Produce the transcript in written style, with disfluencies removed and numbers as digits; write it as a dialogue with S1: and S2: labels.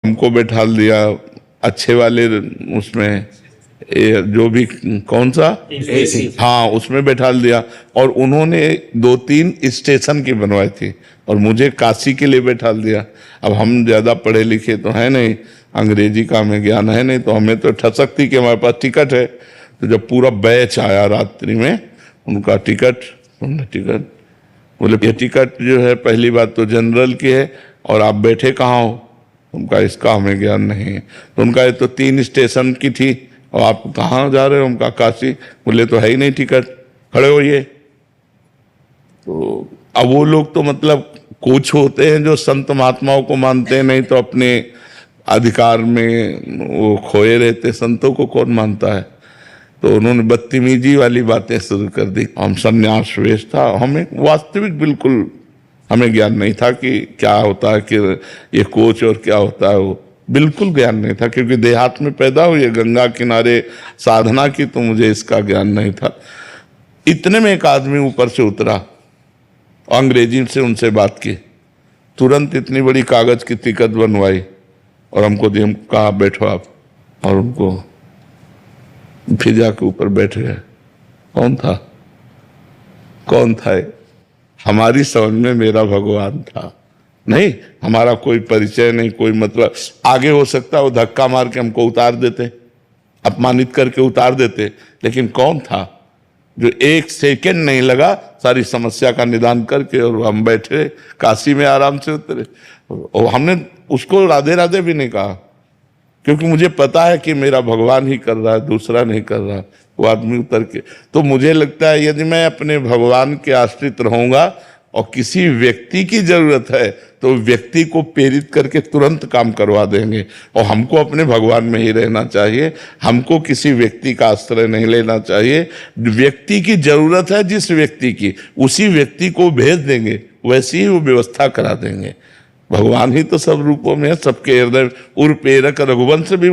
S1: हमको बैठा दिया अच्छे वाले उसमें, जो भी कौन सा हाँ उसमें बैठा दिया। और उन्होंने 2-3 स्टेशन की बनवाई थी और मुझे काशी के लिए बैठा दिया। अब हम ज़्यादा पढ़े लिखे तो है नहीं, अंग्रेजी का हमें ज्ञान है नहीं, तो हमें तो ठसक थी कि हमारे पास टिकट है। तो जब पूरा बैच आया रात्रि में, उनका टिकट बोले ये टिकट जो है पहली बात तो जनरल की है और आप बैठे कहाँ हो। उनका इसका हमें ज्ञान नहीं है। तो उनका ये तो 3 स्टेशन की थी और आप कहाँ जा रहे हो। उनका काशी। बोले तो है ही नहीं टिकट, खड़े होइए। तो अब वो लोग तो मतलब कुछ होते हैं जो संत महात्माओं को मानते हैं, नहीं तो अपने अधिकार में वो खोए रहते। संतों को कौन मानता है। तो उन्होंने बदतमीजी वाली बातें शुरू कर दी। हम संन्यास वेश था, हमें वास्तविक बिल्कुल हमें ज्ञान नहीं था कि क्या होता है कि ये कोच और क्या होता है, वो बिल्कुल ज्ञान नहीं था। क्योंकि देहात में पैदा हुई, गंगा किनारे साधना की, तो मुझे इसका ज्ञान नहीं था। इतने में एक आदमी ऊपर से उतरा, अंग्रेजी से उनसे बात की, तुरंत इतनी बड़ी कागज की टिकट बनवाई और हमको दी। हम कहा बैठो आप, और उनको फिर जाके ऊपर बैठ गए। कौन था ये? हमारी समझ में मेरा भगवान था। नहीं, हमारा कोई परिचय नहीं, कोई मतलब। आगे हो सकता है वो धक्का मार के हमको उतार देते, अपमानित करके उतार देते, लेकिन कौन था जो 1 सेकंड नहीं लगा सारी समस्या का निदान करके, और हम बैठे काशी में आराम से उतरे। और हमने उसको राधे राधे भी नहीं कहा, क्योंकि मुझे पता है कि मेरा भगवान ही कर रहा है, दूसरा नहीं कर रहा। वो आदमी उतर के, तो मुझे लगता है यदि मैं अपने भगवान के आश्रित रहूंगा और किसी व्यक्ति की जरूरत है तो व्यक्ति को प्रेरित करके तुरंत काम करवा देंगे। और हमको अपने भगवान में ही रहना चाहिए, हमको किसी व्यक्ति का आश्रय नहीं लेना चाहिए। व्यक्ति की जरूरत है जिस व्यक्ति की, उसी व्यक्ति को भेज देंगे, वैसी ही वो व्यवस्था करा देंगे। भगवान ही तो सब रूपों में है, सबके हृदय। उर प्रेरक रघुवंश भी